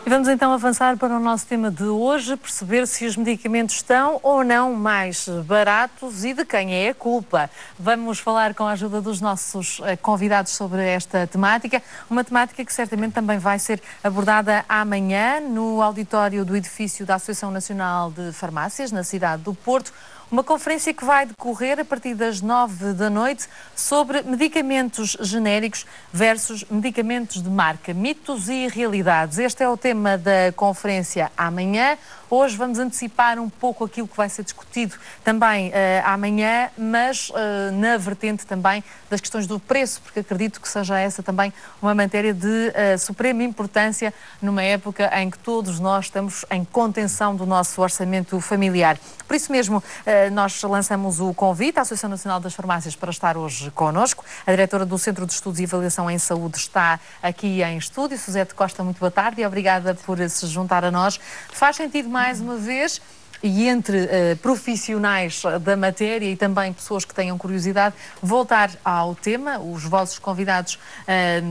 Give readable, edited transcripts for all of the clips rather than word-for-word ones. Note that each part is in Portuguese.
E vamos então avançar para o nosso tema de hoje, perceber se os medicamentos estão ou não mais baratos e de quem é a culpa. Vamos falar com a ajuda dos nossos convidados sobre esta temática, uma temática que certamente também vai ser abordada amanhã no auditório do edifício da Associação Nacional de Farmácias, na cidade do Porto. Uma conferência que vai decorrer a partir das 9 da noite sobre medicamentos genéricos versus medicamentos de marca, mitos e realidades. Este é o tema da conferência amanhã. Hoje vamos antecipar um pouco aquilo que vai ser discutido também amanhã, mas na vertente também das questões do preço, porque acredito que seja essa também uma matéria de suprema importância numa época em que todos nós estamos em contenção do nosso orçamento familiar. Por isso mesmo, nós lançamos o convite à Associação Nacional das Farmácias para estar hoje connosco. A diretora do Centro de Estudos e Avaliação em Saúde está aqui em estúdio. Suzete Costa, muito boa tarde e obrigada por se juntar a nós. Faz sentido mais uma vez, e entre profissionais da matéria e também pessoas que tenham curiosidade, voltar ao tema. Os vossos convidados,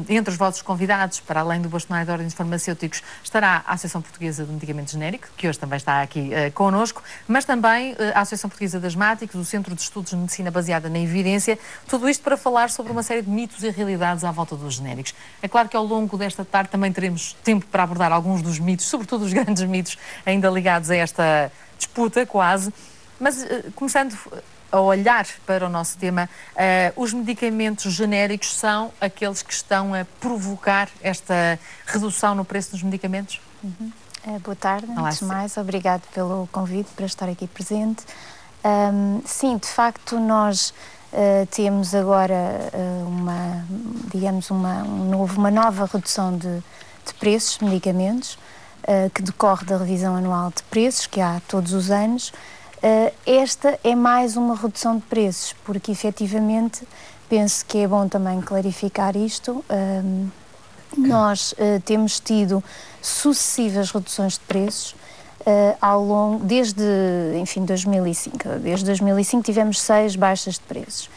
entre os vossos convidados, para além do bastonário de ordens farmacêuticos, estará a Associação Portuguesa de Medicamento Genérico, que hoje também está aqui connosco, mas também a Associação Portuguesa de Asmáticos, o Centro de Estudos de Medicina Baseada na Evidência, tudo isto para falar sobre uma série de mitos e realidades à volta dos genéricos. É claro que ao longo desta tarde também teremos tempo para abordar alguns dos mitos, sobretudo os grandes mitos ainda ligados a esta disputa quase, mas começando a olhar para o nosso tema, os medicamentos genéricos são aqueles que estão a provocar esta redução no preço dos medicamentos? Boa tarde, antes de mais, obrigado pelo convite para estar aqui presente. Sim, de facto nós temos agora uma nova redução de preços de medicamentos, que decorre da revisão anual de preços, que há todos os anos. Esta é mais uma redução de preços, porque efetivamente penso que é bom também clarificar isto. Nós temos tido sucessivas reduções de preços ao longo, desde 2005. Desde 2005 tivemos 6 baixas de preços.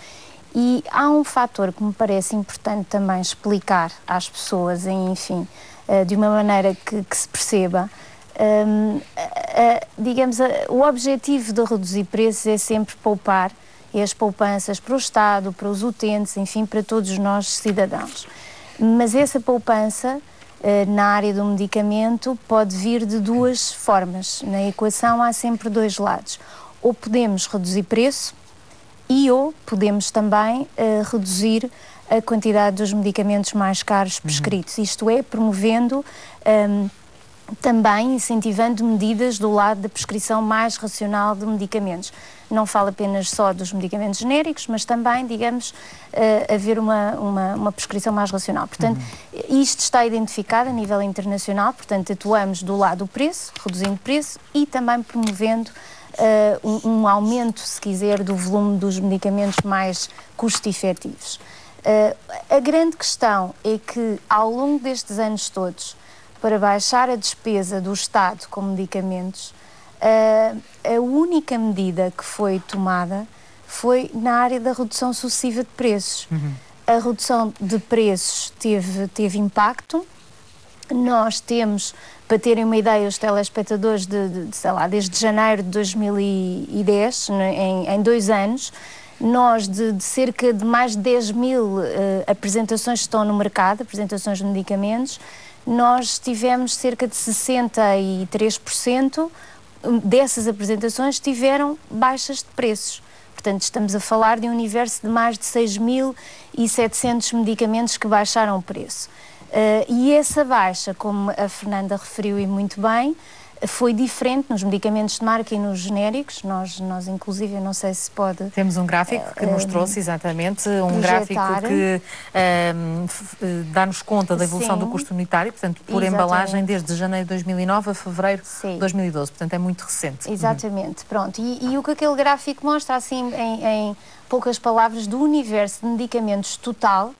E há um fator que me parece importante também explicar às pessoas, de uma maneira que se perceba. O objetivo de reduzir preços é sempre poupar, e as poupanças para o Estado, para os utentes, enfim, para todos nós cidadãos. Mas essa poupança na área do medicamento pode vir de duas formas. Na equação há sempre dois lados. Ou podemos reduzir preço ou podemos também reduzir a quantidade dos medicamentos mais caros prescritos. Isto é, promovendo, também incentivando medidas do lado da prescrição mais racional de medicamentos. Não falo apenas só dos medicamentos genéricos, mas também, digamos, haver uma prescrição mais racional. Portanto, isto está identificado a nível internacional, portanto, atuamos do lado do preço, reduzindo preço e também promovendo um aumento, se quiser, do volume dos medicamentos mais custo-efetivos. A grande questão é que, ao longo destes anos todos, para baixar a despesa do Estado com medicamentos, a única medida que foi tomada foi na área da redução sucessiva de preços. A redução de preços teve impacto. Nós temos, para terem uma ideia, os telespectadores desde janeiro de 2010, em 2 anos, nós de cerca de mais de 10 mil apresentações que estão no mercado, apresentações de medicamentos, nós tivemos cerca de 63% dessas apresentações tiveram baixas de preços. Portanto, estamos a falar de um universo de mais de 6.700 medicamentos que baixaram o preço. E essa baixa, como a Fernanda referiu e muito bem, foi diferente nos medicamentos de marca e nos genéricos. Nós inclusive, eu não sei se pode... Temos um gráfico que nos trouxe exatamente, um gráfico que dá-nos conta da evolução do custo unitário, portanto, por embalagem, desde janeiro de 2009 a fevereiro de 2012, portanto, é muito recente. Exatamente, pronto. E o que aquele gráfico mostra, assim, em poucas palavras, do universo de medicamentos total,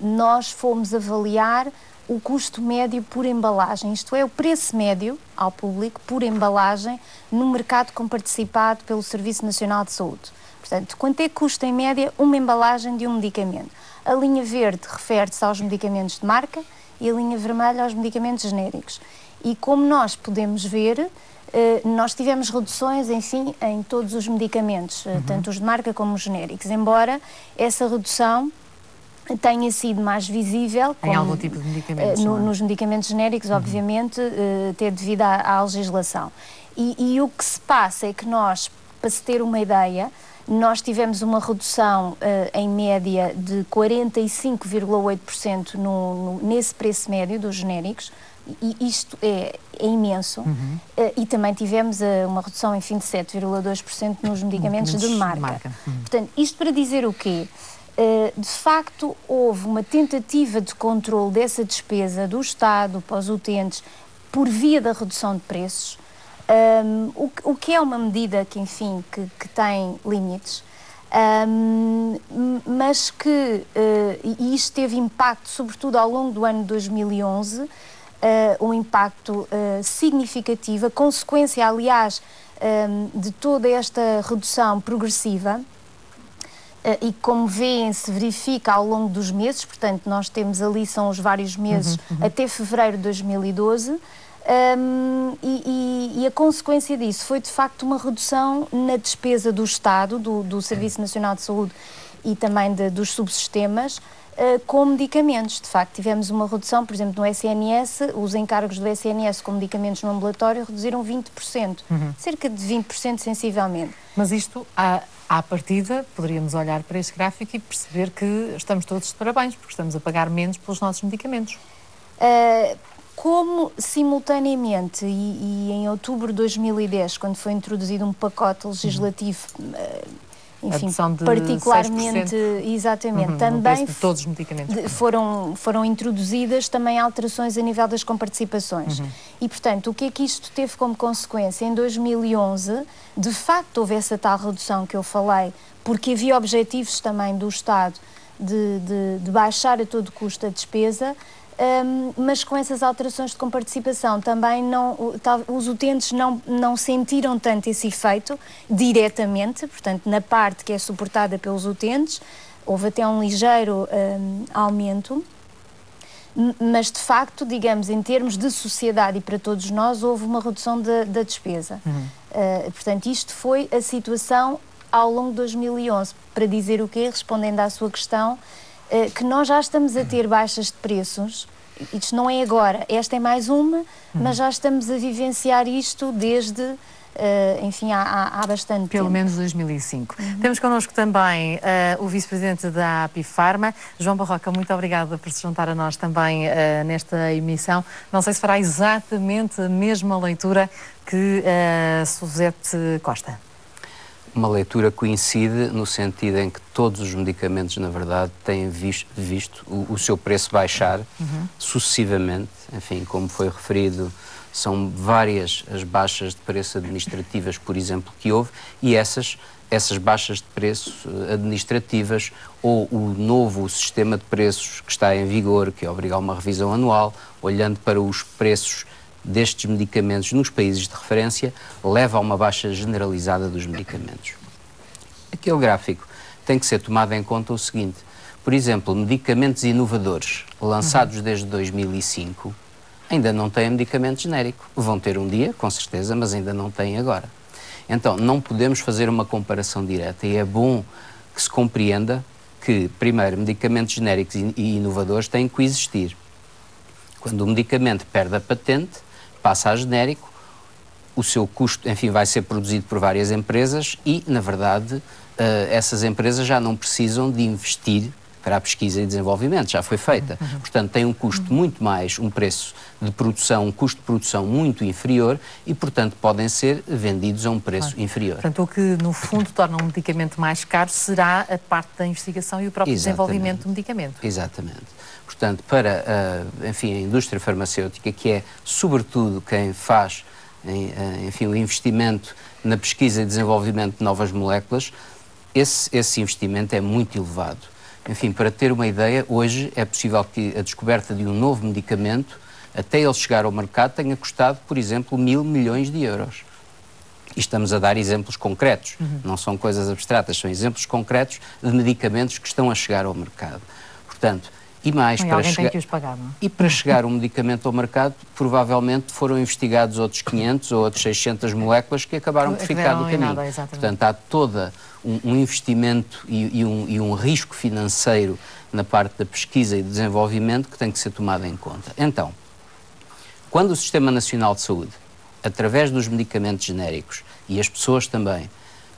nós fomos avaliar o custo médio por embalagem, isto é, o preço médio ao público por embalagem no mercado comparticipado pelo Serviço Nacional de Saúde. Portanto, quanto é que custa em média uma embalagem de um medicamento? A linha verde refere-se aos medicamentos de marca e a linha vermelha aos medicamentos genéricos. E como nós podemos ver, nós tivemos reduções, enfim, em todos os medicamentos, tanto os de marca como os genéricos, embora essa redução tenha sido mais visível em algum tipo de medicamentos, nos medicamentos genéricos, obviamente, até devido à legislação. E o que se passa é que nós, para se ter uma ideia, nós tivemos uma redução em média de 45,8% nesse preço médio dos genéricos, e isto é imenso. E também tivemos uma redução, enfim, de 7,2% nos medicamentos de marca. Portanto, isto para dizer o quê? De facto, houve uma tentativa de controle dessa despesa do Estado para os utentes por via da redução de preços, o que é uma medida que, enfim, que tem limites, mas que, e isto teve impacto, sobretudo ao longo do ano de 2011, um impacto significativo, a consequência, aliás, de toda esta redução progressiva, e como veem, se verifica ao longo dos meses, portanto, nós temos ali, são os vários meses, até fevereiro de 2012, e a consequência disso foi, de facto, uma redução na despesa do Estado, do Serviço Nacional de Saúde e também dos subsistemas, com medicamentos. De facto, tivemos uma redução, por exemplo, no SNS, os encargos do SNS com medicamentos no ambulatório reduziram 20%, cerca de 20% sensivelmente. Mas isto, à partida, poderíamos olhar para este gráfico e perceber que estamos todos de parabéns, porque estamos a pagar menos pelos nossos medicamentos. Como simultaneamente, e em outubro de 2010, quando foi introduzido um pacote legislativo, enfim, particularmente, exatamente, também de todos os medicamentos. Foram introduzidas também alterações a nível das comparticipações. E, portanto, o que é que isto teve como consequência? Em 2011, de facto, houve essa tal redução que eu falei, porque havia objetivos também do Estado de baixar a todo custo a despesa, mas com essas alterações de comparticipação também os utentes não sentiram tanto esse efeito diretamente, portanto, na parte que é suportada pelos utentes, houve até um ligeiro aumento, mas de facto, digamos, em termos de sociedade e para todos nós, houve uma redução da despesa. Portanto, isto foi a situação ao longo de 2011. Para dizer o quê? Respondendo à sua questão, que nós já estamos a ter baixas de preços, isto não é agora, esta é mais uma, mas já estamos a vivenciar isto desde, enfim, há bastante tempo. Pelo menos 2005. Temos connosco também o vice-presidente da Apifarma, João Barroca, muito obrigada por se juntar a nós também nesta emissão. Não sei se fará exatamente a mesma leitura que Suzete Costa. Uma leitura coincide no sentido em que todos os medicamentos, na verdade, têm visto o seu preço baixar sucessivamente. Enfim, como foi referido, são várias as baixas de preço administrativas, por exemplo, que houve, e essas baixas de preço administrativas ou o novo sistema de preços que está em vigor, que obriga a uma revisão anual, olhando para os preços destes medicamentos nos países de referência, leva a uma baixa generalizada dos medicamentos. Aquele gráfico tem que ser tomado em conta o seguinte: por exemplo, medicamentos inovadores lançados desde 2005 ainda não têm medicamento genérico. Vão ter um dia, com certeza, mas ainda não têm agora. Então, não podemos fazer uma comparação direta e é bom que se compreenda que, primeiro, medicamentos genéricos e inovadores têm que coexistir. Quando o medicamento perde a patente, passa a genérico, o seu custo, enfim, vai ser produzido por várias empresas e, na verdade, essas empresas já não precisam de investir para a pesquisa e desenvolvimento, já foi feita. Portanto, tem um custo muito mais, um preço de produção, um custo de produção muito inferior e, portanto, podem ser vendidos a um preço inferior. Portanto, o que, no fundo, torna um medicamento mais caro será a parte da investigação e o próprio desenvolvimento do medicamento. Exatamente. Portanto, para, enfim, a indústria farmacêutica, que é, sobretudo, quem faz, enfim, o investimento na pesquisa e desenvolvimento de novas moléculas, esse investimento é muito elevado. Enfim, para ter uma ideia, hoje é possível que a descoberta de um novo medicamento, até ele chegar ao mercado, tenha custado, por exemplo, 1.000 milhões de euros. E estamos a dar exemplos concretos, não são coisas abstratas, são exemplos concretos de medicamentos que estão a chegar ao mercado. Portanto, e mais, para alguém tem que os pagar, não é? E para chegar um medicamento ao mercado, provavelmente foram investigados outros 500 ou outros 600 moléculas que acabaram por ficar do caminho. Portanto, há todo um investimento e um risco financeiro na parte da pesquisa e desenvolvimento que tem que ser tomado em conta. Então, quando o Sistema Nacional de Saúde, através dos medicamentos genéricos, e as pessoas também,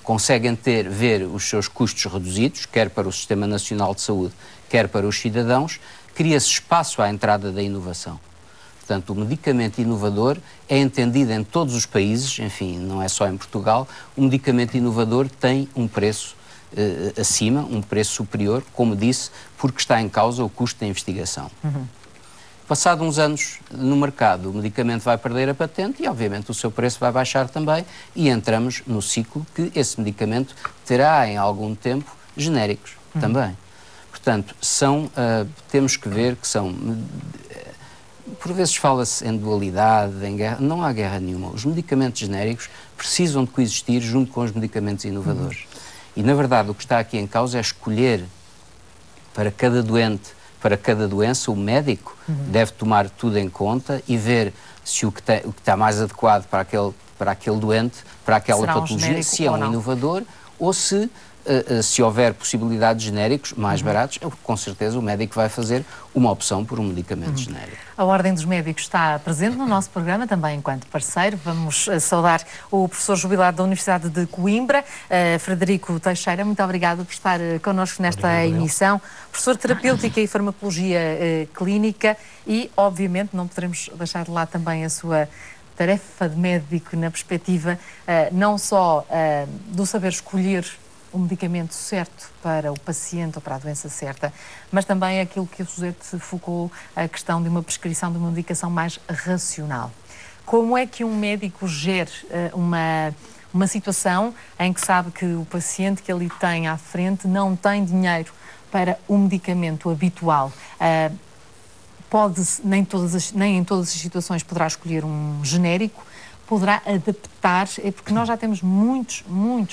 conseguem ver os seus custos reduzidos, quer para o Sistema Nacional de Saúde, quer para os cidadãos, cria-se espaço à entrada da inovação. Portanto, o medicamento inovador é entendido em todos os países, enfim, não é só em Portugal, o medicamento inovador tem um preço acima, um preço superior, como disse, porque está em causa o custo da investigação. Passado uns anos no mercado, o medicamento vai perder a patente e, obviamente, o seu preço vai baixar também e entramos no ciclo que esse medicamento terá, em algum tempo, genéricos também. Portanto, temos que ver que são... Por vezes fala-se em dualidade, em guerra. Não há guerra nenhuma. Os medicamentos genéricos precisam de coexistir junto com os medicamentos inovadores. E, na verdade, o que está aqui em causa é escolher para cada doente, para cada doença, o médico deve tomar tudo em conta e ver se o que está mais adequado para aquele doente, para aquela patologia, se é um inovador ou se houver possibilidades genéricos mais baratos, com certeza o médico vai fazer uma opção por um medicamento genérico. A Ordem dos Médicos está presente no nosso programa, também enquanto parceiro. Vamos saudar o professor jubilado da Universidade de Coimbra, Frederico Teixeira. Muito obrigada por estar connosco nesta emissão. Professor de Terapêutica e Farmacologia Clínica e, obviamente, não poderemos deixar de lado também a sua tarefa de médico na perspectiva não só do saber escolher o medicamento certo para o paciente ou para a doença certa, mas também aquilo que o José focou, a questão de uma prescrição de uma medicação mais racional. Como é que um médico gere uma situação em que sabe que o paciente que ali tem à frente não tem dinheiro para o medicamento habitual? Nem em todas as situações poderá escolher um genérico, poderá adaptar, porque nós já temos muitos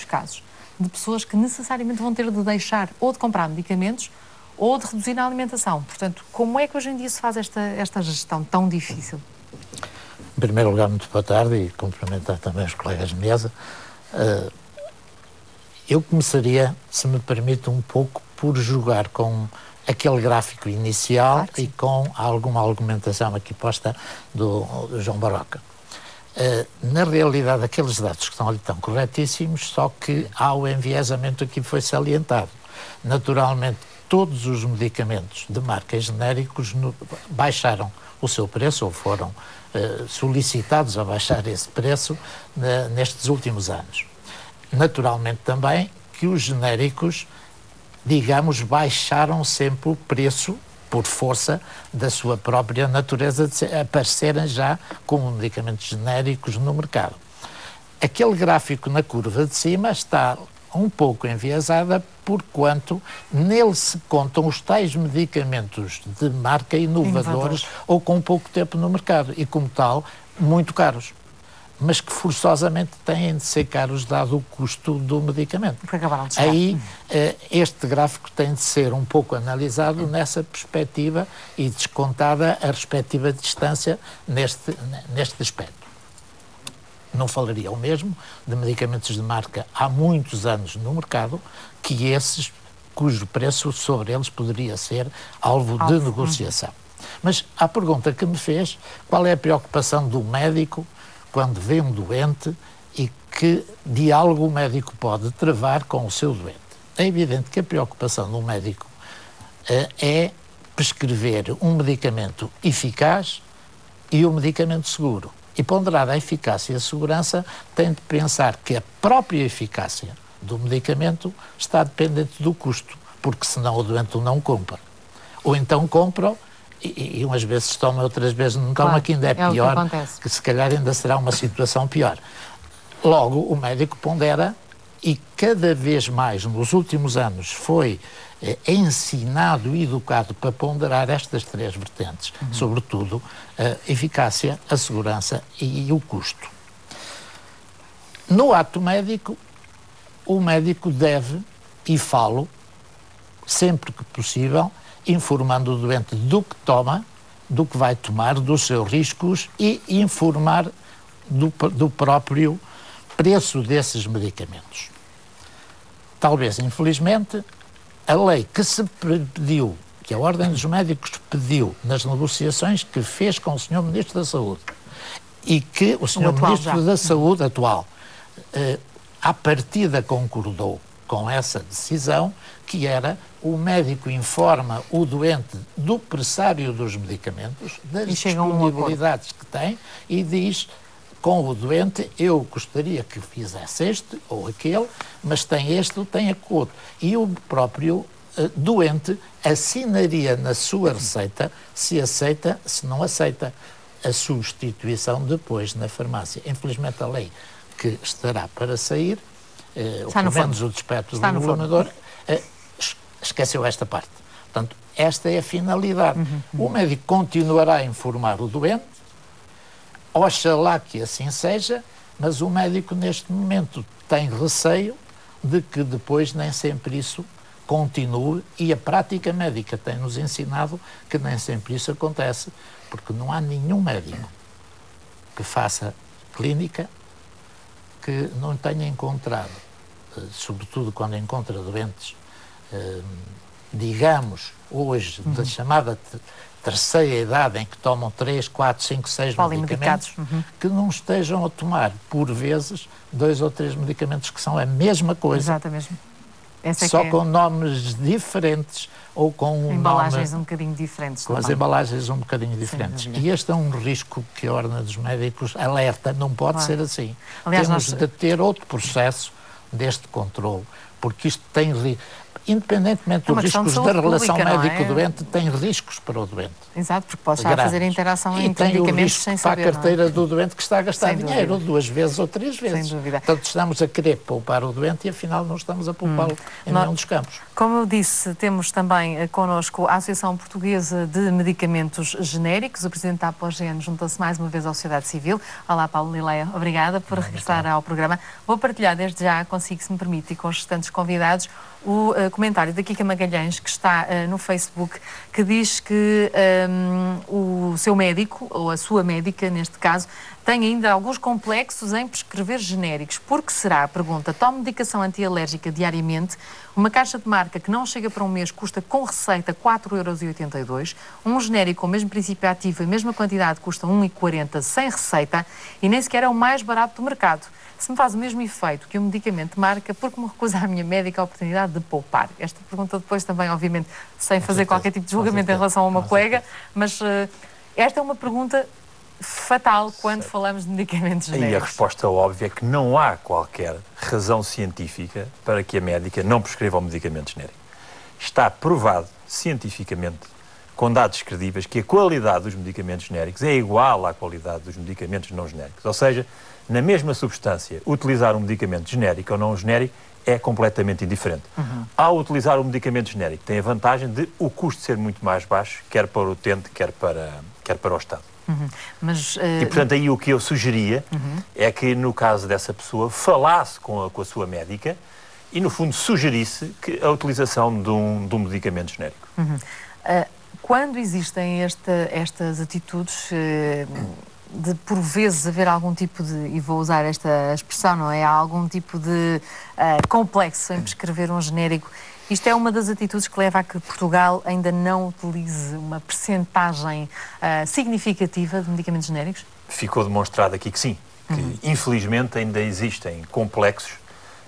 casos de pessoas que necessariamente vão ter de deixar ou de comprar medicamentos ou de reduzir a alimentação. Portanto, como é que hoje em dia se faz esta gestão tão difícil? Em primeiro lugar, muito boa tarde e cumprimentar também os colegas de mesa. Eu começaria, se me permite, um pouco por jogar com aquele gráfico inicial e com alguma argumentação aqui posta do João Barroca. Na realidade, aqueles dados que estão ali estão corretíssimos, só que há o enviesamento aqui foi salientado. Naturalmente, todos os medicamentos de marca genéricos baixaram o seu preço ou foram solicitados a baixar esse preço nestes últimos anos. Naturalmente também que os genéricos, digamos, baixaram sempre o preço por força da sua própria natureza de aparecerem já como medicamentos genéricos no mercado. Aquele gráfico na curva de cima está um pouco enviesada porquanto nele se contam os tais medicamentos de marca inovadores ou com pouco tempo no mercado e, como tal, muito caros, mas que forçosamente têm de ser caros dado o custo do medicamento. Porque acabaram de chegar. Aí este gráfico tem de ser um pouco analisado nessa perspectiva e descontada a respectiva distância neste aspecto. Não falaria o mesmo de medicamentos de marca há muitos anos no mercado, que esses cujo preço sobre eles poderia ser alvo de negociação. Mas a pergunta que me fez, qual é a preocupação do médico quando vê um doente e que diálogo o médico pode travar com o seu doente? É evidente que a preocupação do médico é prescrever um medicamento eficaz e um medicamento seguro. E ponderada a eficácia e a segurança, tem de pensar que a própria eficácia do medicamento está dependente do custo, porque senão o doente o não compra. Ou então compra e umas vezes toma, outras vezes não toma, que ainda é pior, que se calhar ainda será uma situação pior. Logo, o médico pondera e cada vez mais nos últimos anos foi ensinado e educado para ponderar estas três vertentes, sobretudo a eficácia, a segurança e o custo. No ato médico, o médico deve, e falo sempre que possível, informando o doente do que toma, do que vai tomar, dos seus riscos e informar do próprio preço desses medicamentos. Talvez, infelizmente, a lei que se pediu, que a Ordem dos Médicos pediu nas negociações que fez com o Sr. Ministro da Saúde e que o Sr. Ministro da Saúde atual, à partida concordou com essa decisão, que era o médico informa o doente do pressário dos medicamentos, das disponibilidades que tem e diz com o doente, eu gostaria que fizesse este ou aquele, mas tem este ou tem aquele outro. E o próprio doente assinaria na sua receita se aceita, se não aceita a substituição depois na farmácia. Infelizmente a lei que estará para sair, ou pelo menos o despeto do governador, esqueceu esta parte. Portanto, esta é a finalidade. O médico continuará a informar o doente, oxalá que assim seja, mas o médico neste momento tem receio de que depois nem sempre isso continue, e a prática médica tem-nos ensinado que nem sempre isso acontece, porque não há nenhum médico que faça clínica que não tenha encontrado, sobretudo quando encontra doentes, digamos, hoje, da chamada terceira idade, em que tomam 3, 4, 5, 6 medicamentos, que não estejam a tomar, por vezes, 2 ou 3 medicamentos que são a mesma coisa. Exato, mesmo. Só com nomes diferentes ou com embalagens um bocadinho diferentes. Com as embalagens um bocadinho diferentes. E este é um risco que a Ordem dos Médicos alerta, não pode ser assim. Aliás, temos de ter outro processo deste controle, porque isto tem independentemente dos riscos da relação médico-doente, tem riscos para o doente. Exato, porque pode estar a fazer a interação entre medicamentos sem saber. E tem o risco para a carteira do doente que está a gastar dinheiro 2 vezes ou 3 vezes. Sem dúvida. Portanto, estamos a querer poupar o doente e afinal não estamos a poupá-lo em nenhum dos campos. Como eu disse, temos também connosco a Associação Portuguesa de Medicamentos Genéricos. O Presidente da APOGEN junta-se mais uma vez à sociedade civil. Olá, Paulo Lileia, obrigada por regressar ao programa. Vou partilhar desde já consigo, se me permite, e com os restantes convidados, o comentário da Kika Magalhães, que está no Facebook, que diz que o seu médico, ou a sua médica, neste caso, tem ainda alguns complexos em prescrever genéricos. Por que será? Pergunta. Toma medicação antialérgica diariamente. Uma caixa de marca que não chega para um mês custa com receita 4,82 €. Um genérico com o mesmo princípio ativo e a mesma quantidade custa 1,40 € sem receita e nem sequer é o mais barato do mercado. Se me faz o mesmo efeito que um medicamento de marca, por que me recusa a minha médica a oportunidade de poupar? Esta pergunta depois também, obviamente, sem fazer qualquer tipo de julgamento em relação a uma colega, mas esta é uma pergunta fatal quando falamos de medicamentos genéricos. E a resposta óbvia é que não há qualquer razão científica para que a médica não prescreva um medicamento genérico. Está provado cientificamente, com dados credíveis, que a qualidade dos medicamentos genéricos é igual à qualidade dos medicamentos não genéricos. Ou seja, na mesma substância, utilizar um medicamento genérico ou não genérico é completamente indiferente. Ao utilizar um medicamento genérico, tem a vantagem de o custo ser muito mais baixo, quer para o utente, quer para o Estado. E, portanto, aí o que eu sugeria é que, no caso dessa pessoa, falasse com a sua médica e, no fundo, sugerisse a utilização de um medicamento genérico. Quando existem estas atitudes de, por vezes, haver algum tipo de, e vou usar esta expressão, não é? Há algum tipo de complexo em prescrever um genérico, isto é uma das atitudes que leva a que Portugal ainda não utilize uma percentagem significativa de medicamentos genéricos? Ficou demonstrado aqui que sim, que infelizmente ainda existem complexos,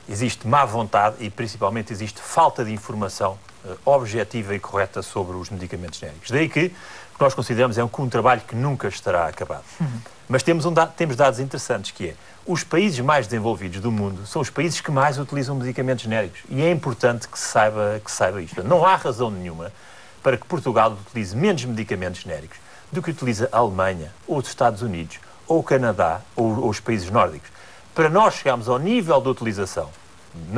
existe má vontade e principalmente existe falta de informação objetiva e correta sobre os medicamentos genéricos. Daí que o que nós consideramos é um trabalho que nunca estará acabado. Mas temos dados interessantes, que é, os países mais desenvolvidos do mundo são os países que mais utilizam medicamentos genéricos. E é importante que se saiba isto. Não há razão nenhuma para que Portugal utilize menos medicamentos genéricos do que utiliza a Alemanha, ou os Estados Unidos, ou o Canadá, ou os países nórdicos. Para nós chegarmos ao nível de utilização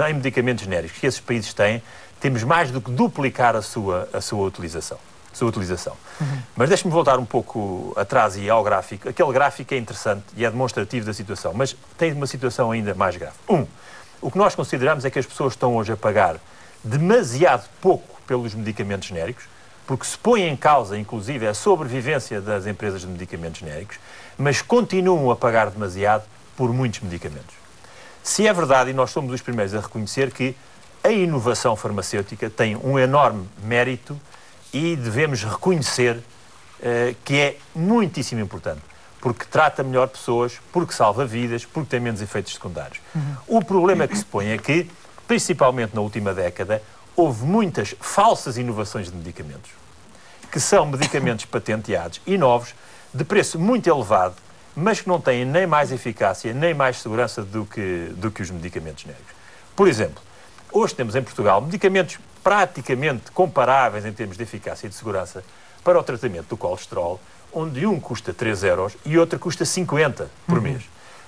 em medicamentos genéricos que esses países têm, temos mais do que duplicar a sua utilização. Mas deixe-me voltar um pouco atrás e ao gráfico. Aquele gráfico é interessante e é demonstrativo da situação, mas tem uma situação ainda mais grave. O que nós consideramos é que as pessoas estão hoje a pagar demasiado pouco pelos medicamentos genéricos, porque se põe em causa, inclusive, a sobrevivência das empresas de medicamentos genéricos, mas continuam a pagar demasiado por muitos medicamentos. Se é verdade, e nós somos os primeiros a reconhecer que a inovação farmacêutica tem um enorme mérito e devemos reconhecer que é muitíssimo importante, porque trata melhor pessoas, porque salva vidas, porque tem menos efeitos secundários. O problema que se põe é que, principalmente na última década, houve muitas falsas inovações de medicamentos, que são medicamentos patenteados e novos, de preço muito elevado, mas que não têm nem mais eficácia, nem mais segurança do que os medicamentos genéricos. Por exemplo, hoje temos em Portugal medicamentos praticamente comparáveis em termos de eficácia e de segurança para o tratamento do colesterol, onde um custa 3 euros e outro custa 50 por mês.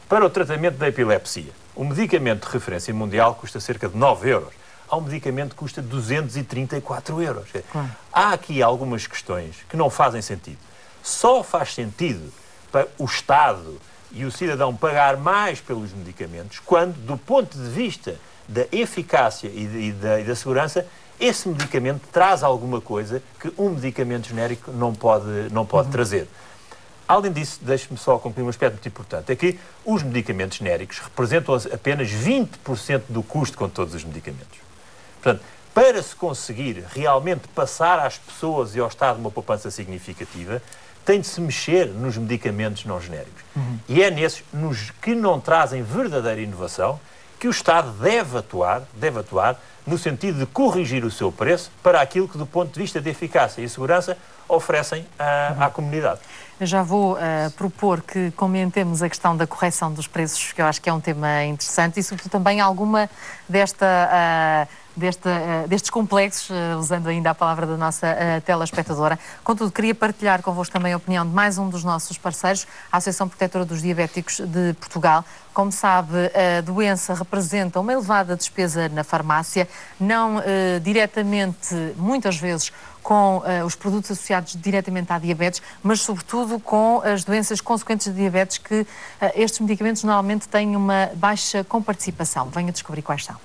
Para o tratamento da epilepsia, o medicamento de referência mundial custa cerca de 9 euros. Há um medicamento que custa 234 euros. Há aqui algumas questões que não fazem sentido. Só faz sentido para o Estado e o cidadão pagar mais pelos medicamentos quando, do ponto de vista da eficácia e da segurança, esse medicamento traz alguma coisa que um medicamento genérico não pode trazer. Além disso, deixe-me só concluir um aspecto muito importante, é que os medicamentos genéricos representam apenas 20% do custo com todos os medicamentos. Portanto, para se conseguir realmente passar às pessoas e ao Estado uma poupança significativa, tem de se mexer nos medicamentos não genéricos. E é nesses, nos que não trazem verdadeira inovação, que o Estado deve atuar no sentido de corrigir o seu preço para aquilo que, do ponto de vista de eficácia e segurança, oferecem à comunidade. Eu já vou propor que comentemos a questão da correção dos preços, que eu acho que é um tema interessante, e sobretudo também alguma destes complexos, usando ainda a palavra da nossa telespectadora. Contudo, queria partilhar convosco também a opinião de mais um dos nossos parceiros, a Associação Protetora dos Diabéticos de Portugal. Como sabe, a doença representa uma elevada despesa na farmácia, não diretamente, muitas vezes, com os produtos associados diretamente à diabetes, mas sobretudo com as doenças consequentes de diabetes, que estes medicamentos normalmente têm uma baixa comparticipação. Venha descobrir quais são.